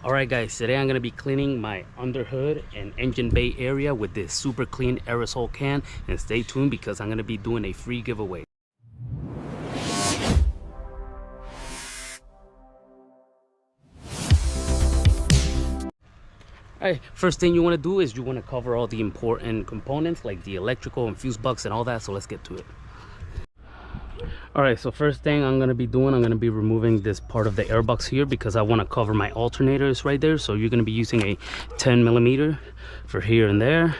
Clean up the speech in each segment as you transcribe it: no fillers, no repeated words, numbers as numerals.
Alright guys, today I'm going to be cleaning my underhood and engine bay area with this super clean aerosol can, and stay tuned because I'm going to be doing a free giveaway. Alright, first thing you want to do is you want to cover all the important components like the electrical and fuse box and all that, so let's get to it. Alright, so first thing I'm going to be doing, I'm going to be removing this part of the airbox here because I want to cover my alternators right there. So you're going to be using a 10mm for here and there.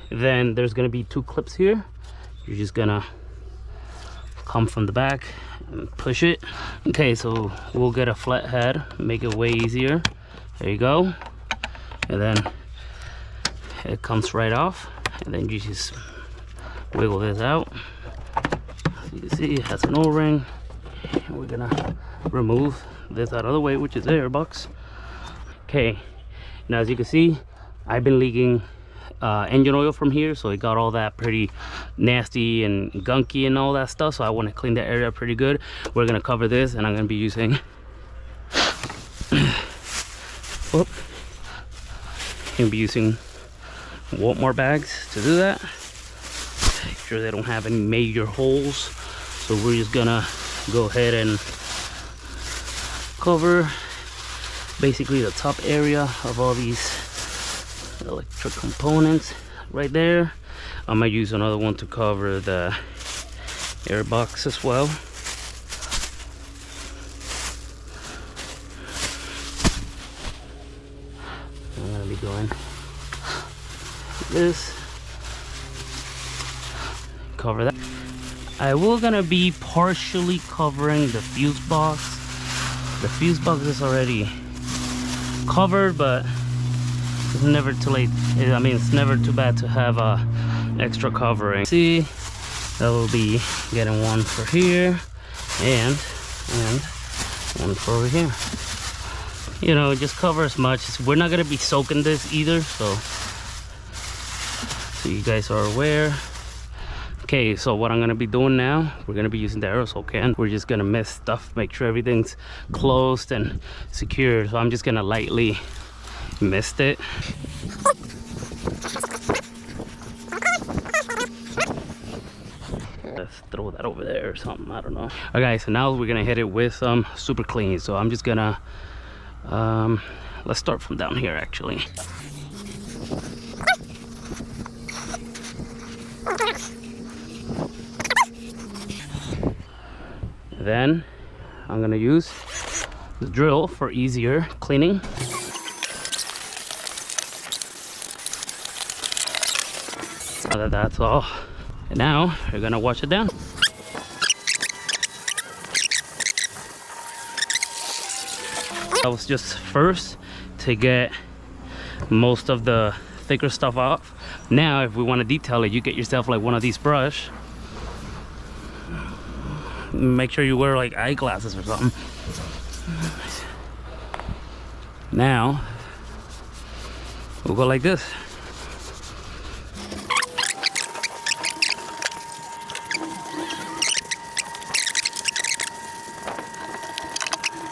Then there's going to be two clips here. You're just going to come from the back and push it. Okay, so we'll get a flat head, make it way easier. There you go. And then it comes right off, and then you just wiggle this out. So you can see it has an O-ring. We're gonna remove this out of the way, which is the airbox. Okay, now as you can see, I've been leaking engine oil from here, so it got all that pretty nasty and gunky and all that stuff. So I want to clean that area pretty good. We're gonna cover this, and I'm gonna be using Walmart bags to do that. Make sure they don't have any major holes. So we're just gonna go ahead and cover basically the top area of all these electric components right there. I might use another one to cover the airbox as well. I'm gonna be doing this. Cover that. I will gonna be partially covering the fuse box. The fuse box is already covered, but it's never too late. I mean, it's never too bad to have a extra covering. See, that will be getting one for here and one for over here. You know, just cover as much. We're not gonna be soaking this either, so you guys are aware. Okay, so what I'm gonna be doing now, we're gonna be using the aerosol can. We're just gonna mist stuff, make sure everything's closed and secured. So I'm just gonna lightly mist it. Let's throw that over there or something, I don't know. Okay, so now we're gonna hit it with some super clean. So I'm just gonna, let's start from down here actually. Then I'm gonna use the drill for easier cleaning. Now that's all. And now we're gonna wash it down. That was just first to get most of the thicker stuff off. Now if we want to detail it, you get yourself like one of these brush. Make sure you wear like eyeglasses or something. Now we'll go like this.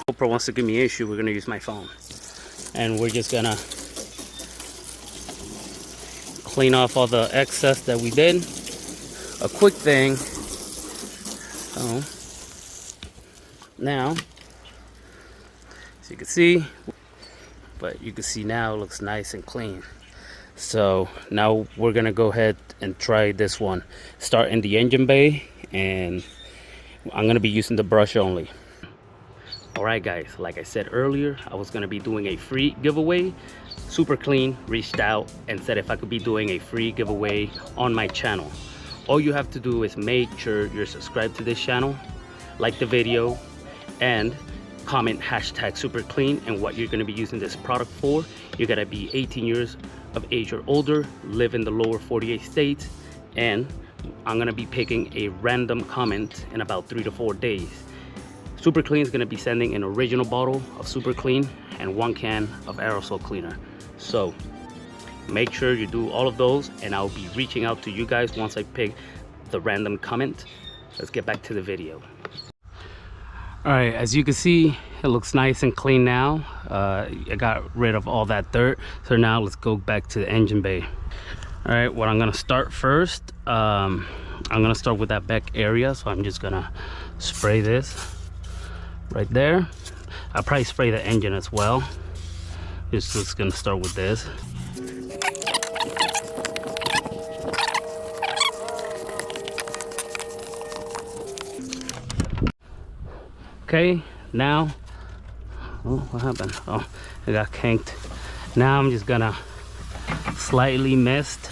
GoPro wants to give me an issue. We're gonna use my phone, and we're just gonna clean off all the excess that we did. A quick thing. So now, as you can see, but you can see now it looks nice and clean. So now we're gonna go ahead and try this one. Start in the engine bay, and I'm gonna be using the brush only. Alright guys, like I said earlier, I was gonna be doing a free giveaway. Super Clean reached out and said if I could be doing a free giveaway on my channel. All you have to do is make sure you're subscribed to this channel, like the video, and comment hashtag super clean and what you're going to be using this product for. You got to be 18 years of age or older, live in the lower 48 states, and I'm going to be picking a random comment in about 3 to 4 days. Super Clean is going to be sending an original bottle of Super Clean and 1 can of aerosol cleaner. So make sure you do all of those, and I'll be reaching out to you guys once I pick the random comment. Let's get back to the video. All right, as you can see, it looks nice and clean now. I got rid of all that dirt. So now let's go back to the engine bay. All right, what I'm gonna start first, I'm gonna start with that back area. So I'm just gonna spray this right there. I'll probably spray the engine as well. Just gonna start with this. Okay, now, oh, what happened? Oh, it got kinked. Now I'm just gonna slightly mist.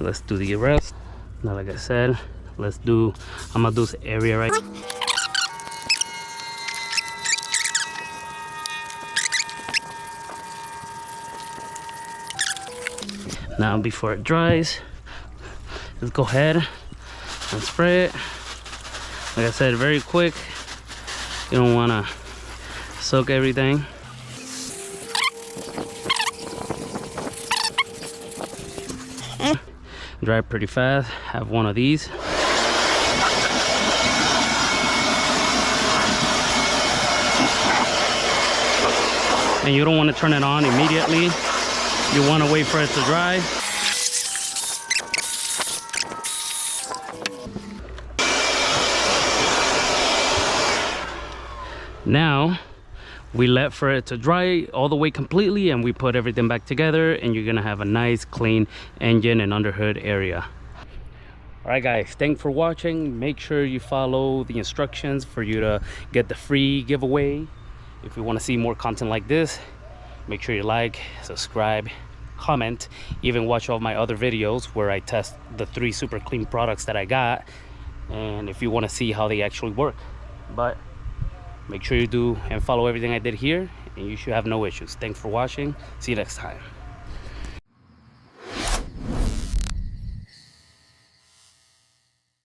Let's do the rest. Now, like I said, I'm gonna do this area right. Now, before it dries, let's go ahead and spray it. Like I said, very quick. You don't want to soak everything. Dry pretty fast. Have one of these. And you don't want to turn it on immediately. You want to wait for it to dry. Now we let for it to dry all the way completely, and we put everything back together, and you're gonna have a nice clean engine and underhood area. All right guys, thanks for watching. Make sure you follow the instructions for you to get the free giveaway. If you want to see more content like this, make sure you like, subscribe, comment, even watch all my other videos where I test the 3 super clean products that I got, and if you want to see how they actually work. But make sure you do and follow everything I did here, and you should have no issues. Thanks for watching. See you next time.